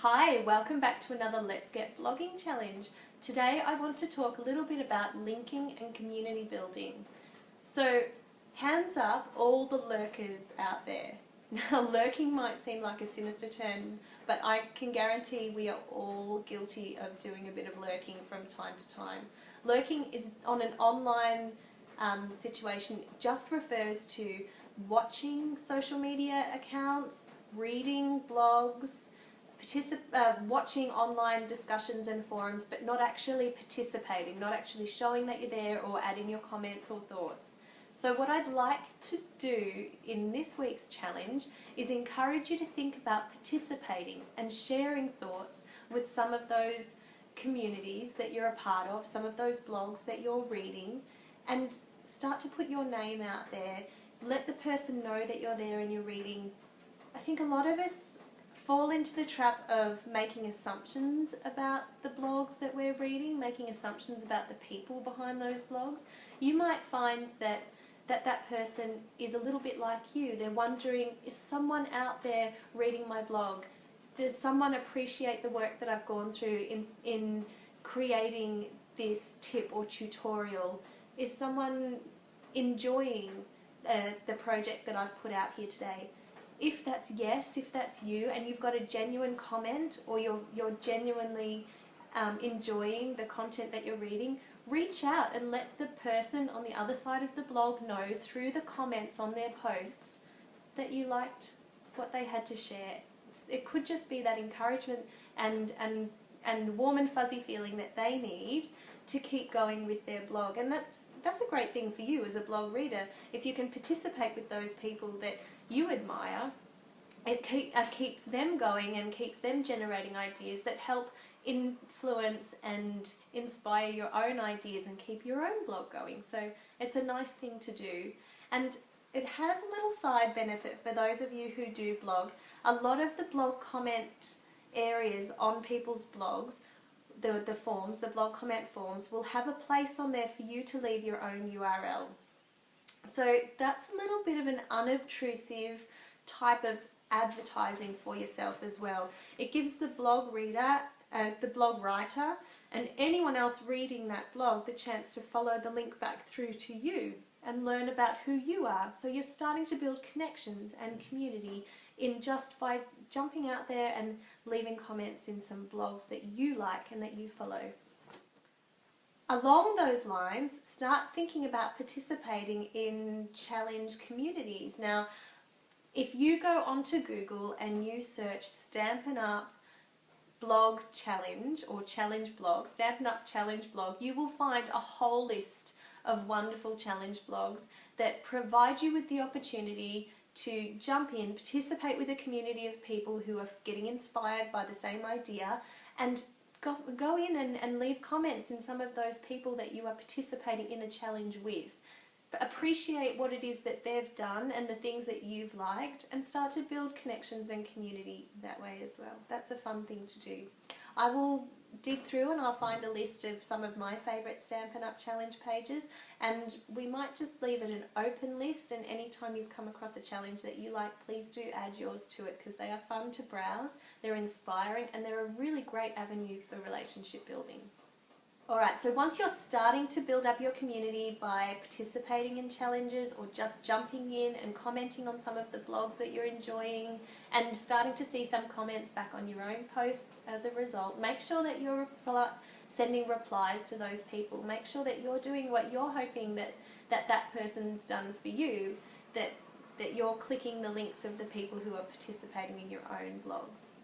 Hi, welcome back to another Let's Get Blogging challenge. Today I want to talk a little bit about linking and community building. So, hands up all the lurkers out there. Now, lurking might seem like a sinister term, but I can guarantee we are all guilty of doing a bit of lurking from time to time. Lurking is on an online situation, just refers to watching social media accounts, reading blogs, watching online discussions and forums, but not actually participating, not actually showing that you're there or adding your comments or thoughts. So what I'd like to do in this week's challenge is encourage you to think about participating and sharing thoughts with some of those communities that you're a part of, some of those blogs that you're reading, and start to put your name out there. Let the person know that you're there and you're reading. I think a lot of us fall into the trap of making assumptions about the blogs that we're reading, making assumptions about the people behind those blogs. You might find that person is a little bit like you. They're wondering, is someone out there reading my blog? Does someone appreciate the work that I've gone through in creating this tip or tutorial? Is someone enjoying the project that I've put out here today? If that's yes, if that's you, and you've got a genuine comment, or you're genuinely enjoying the content that you're reading, reach out and let the person on the other side of the blog know through the comments on their posts that you liked what they had to share. It could just be that encouragement and warm and fuzzy feeling that they need to keep going with their blog. And that's a great thing for you as a blog reader. If you can participate with those people that you admire, it keeps them going and keeps them generating ideas that help influence and inspire your own ideas and keep your own blog going. So it's a nice thing to do. And it has a little side benefit for those of you who do blog. A lot of the blog comment areas on people's blogs, the forms, the blog comment forms, will have a place on there for you to leave your own URL. So that's a little bit of an unobtrusive type of advertising for yourself as well. It gives the blog reader, the blog writer, and anyone else reading that blog the chance to follow the link back through to you and learn about who you are. So you're starting to build connections and community in just by jumping out there and leaving comments in some blogs that you like and that you follow. Along those lines, start thinking about participating in challenge communities. Now, if you go onto Google and you search Stampin' Up! Blog Challenge or Challenge Blog, Stampin' Up! Challenge Blog, you will find a whole list of wonderful challenge blogs that provide you with the opportunity to jump in, participate with a community of people who are getting inspired by the same idea, and go in and leave comments in some of those people that you are participating in a challenge with. But appreciate what it is that they've done and the things that you've liked, and start to build connections and community that way as well. That's a fun thing to do. I will dig through and I'll find a list of some of my favourite Stampin' Up! Challenge pages, and we might just leave it an open list, and anytime you've come across a challenge that you like, please do add yours to it, because they are fun to browse, they're inspiring, and they're a really great avenue for relationship building. Alright, so once you're starting to build up your community by participating in challenges or just jumping in and commenting on some of the blogs that you're enjoying and starting to see some comments back on your own posts as a result, make sure that you're sending replies to those people. Make sure that you're doing what you're hoping that person's done for you, that you're clicking the links of the people who are participating in your own blogs.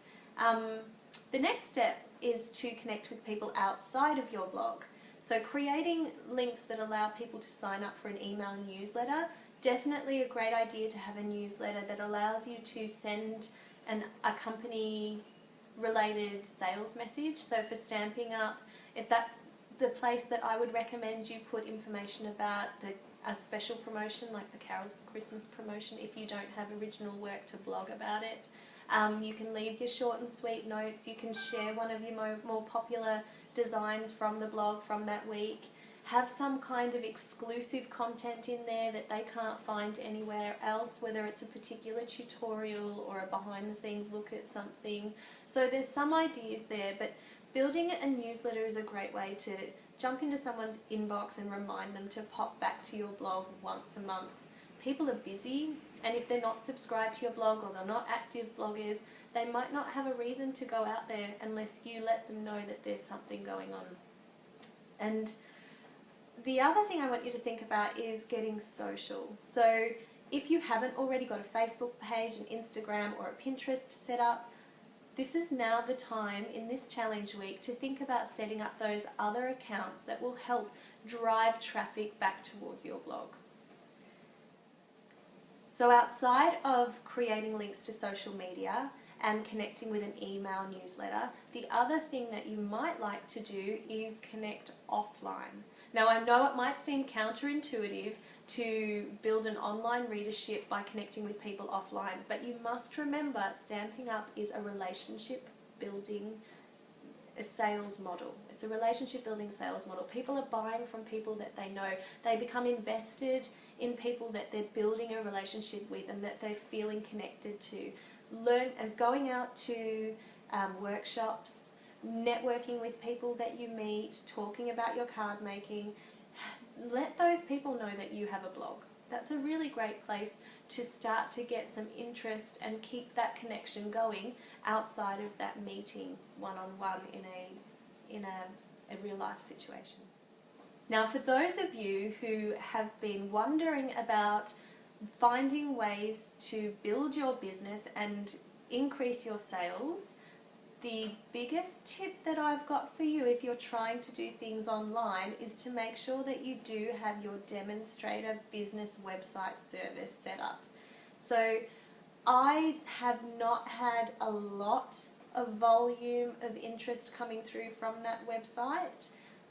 The next step is to connect with people outside of your blog. So creating links that allow people to sign up for an email newsletter, definitely a great idea to have a newsletter that allows you to send a company related sales message. So for Stamping Up, if that's the place that I would recommend you put information about a special promotion like the Carols for Christmas promotion if you don't have original work to blog about it. You can leave your short and sweet notes. You can share one of your more popular designs from the blog from that week. have some kind of exclusive content in there that they can't find anywhere else, whether it's a particular tutorial or a behind the scenes look at something. So there's some ideas there, but building a newsletter is a great way to jump into someone's inbox and remind them to pop back to your blog once a month. People are busy, and if they're not subscribed to your blog or they're not active bloggers, they might not have a reason to go out there unless you let them know that there's something going on. And the other thing I want you to think about is getting social. So if you haven't already got a Facebook page, an Instagram or a Pinterest set up, this is now the time in this challenge week to think about setting up those other accounts that will help drive traffic back towards your blog. So outside of creating links to social media and connecting with an email newsletter, the other thing that you might like to do is connect offline. Now, I know it might seem counterintuitive to build an online readership by connecting with people offline, but you must remember Stamping Up is a relationship building sales model. It's a relationship building sales model. People are buying from people that they know. They become invested in people that they're building a relationship with and that they're feeling connected to. Going out to workshops, networking with people that you meet, talking about your card making. Let those people know that you have a blog. That's a really great place to start to get some interest and keep that connection going outside of that meeting one-on-one in a real life situation. Now, for those of you who have been wondering about finding ways to build your business and increase your sales, the biggest tip that I've got for you if you're trying to do things online is to make sure that you do have your demonstrator business website service set up. So I have not had a lot of volume of interest coming through from that website,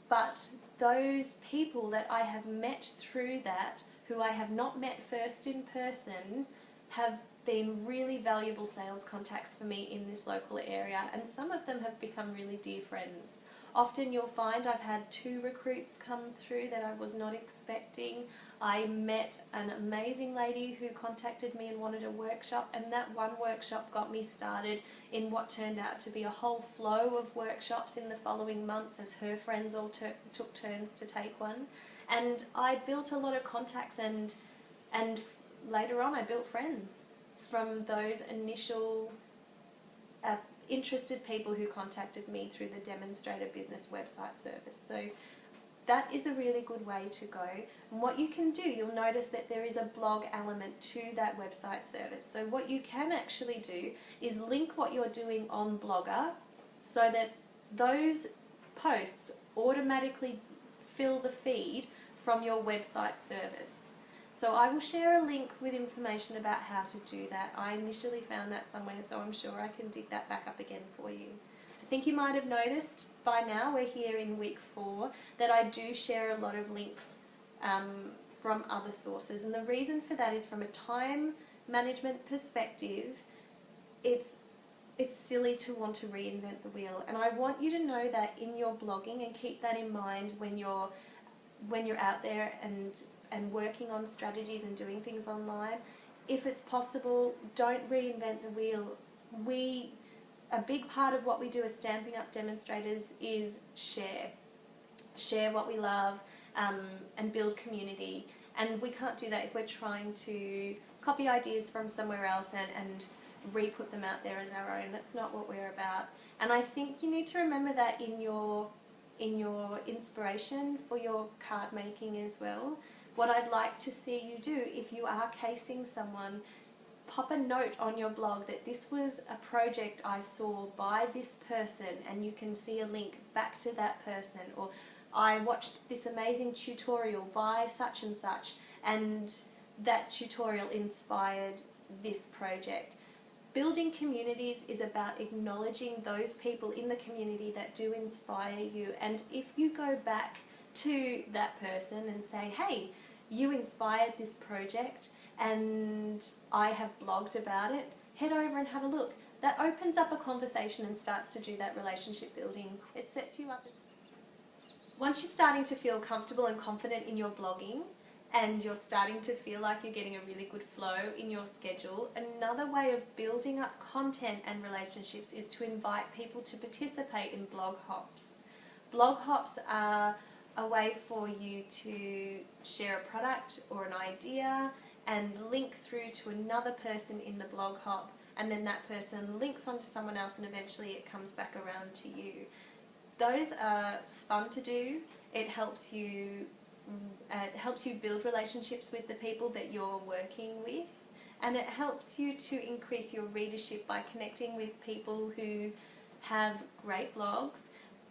but those people that I have met through that, who I have not met first in person, have been really valuable sales contacts for me in this local area, and some of them have become really dear friends. Often you'll find I've had 2 recruits come through that I was not expecting. I met an amazing lady who contacted me and wanted a workshop, and that one workshop got me started in what turned out to be a whole flow of workshops in the following months as her friends all took turns to take one. And I built a lot of contacts, and later on I built friends from those initial interested people who contacted me through the demonstrator business website service. So that is a really good way to go. And what you can do, you'll notice that there is a blog element to that website service. So what you can actually do is link what you're doing on Blogger so that those posts automatically fill the feed from your website service. So I will share a link with information about how to do that. I initially found that somewhere, so I'm sure I can dig that back up again for you. I think you might have noticed by now, we're here in week 4, that I do share a lot of links from other sources. And the reason for that is from a time management perspective, it's silly to want to reinvent the wheel. And I want you to know that in your blogging, and keep that in mind when you're out there and working on strategies and doing things online. If it's possible, don't reinvent the wheel. A big part of what we do as Stamping Up demonstrators is share what we love and build community. And we can't do that if we're trying to copy ideas from somewhere else and re-put them out there as our own. That's not what we're about. And I think you need to remember that in your inspiration for your card making as well. What I'd like to see you do, if you are casing someone, pop a note on your blog that this was a project I saw by this person, and you can see a link back to that person, or I watched this amazing tutorial by such and such, and that tutorial inspired this project. Building communities is about acknowledging those people in the community that do inspire you, and if you go back to that person and say, hey, you inspired this project and I have blogged about it, head over and have a look. That opens up a conversation and starts to do that relationship building. It sets you up. Once you're starting to feel comfortable and confident in your blogging, and you're starting to feel like you're getting a really good flow in your schedule, another way of building up content and relationships is to invite people to participate in blog hops. Blog hops are a way for you to share a product or an idea and link through to another person in the blog hop, and then that person links onto someone else and eventually it comes back around to you. Those are fun to do. It helps you build relationships with the people that you're working with, and it helps you to increase your readership by connecting with people who have great blogs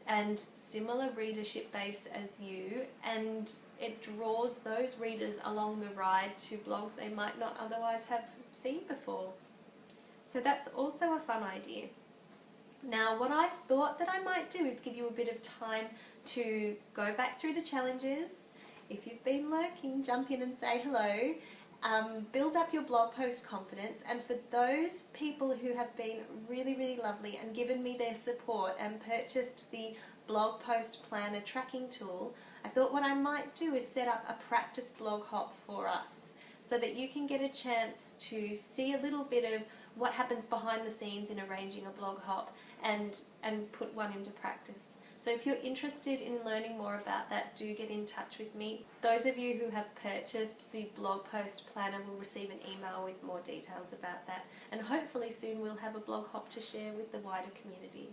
and similar readership base as you, and it draws those readers along the ride to blogs they might not otherwise have seen before. So that's also a fun idea. Now, what I thought that I might do is give you a bit of time to go back through the challenges. If you've been lurking, jump in and say hello. Build up your blog post confidence, and for those people who have been really lovely and given me their support and purchased the blog post planner tracking tool, I thought what I might do is set up a practice blog hop for us so that you can get a chance to see a little bit of what happens behind the scenes in arranging a blog hop and put one into practice. So if you're interested in learning more about that, do get in touch with me. Those of you who have purchased the blog post planner will receive an email with more details about that, and hopefully soon we'll have a blog hop to share with the wider community.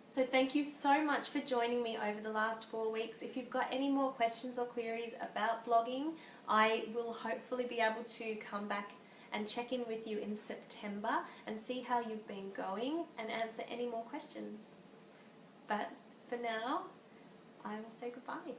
So thank you so much for joining me over the last 4 weeks. If you've got any more questions or queries about blogging, I will hopefully be able to come back and check in with you in September and see how you've been going and answer any more questions. But for now, I will say goodbye.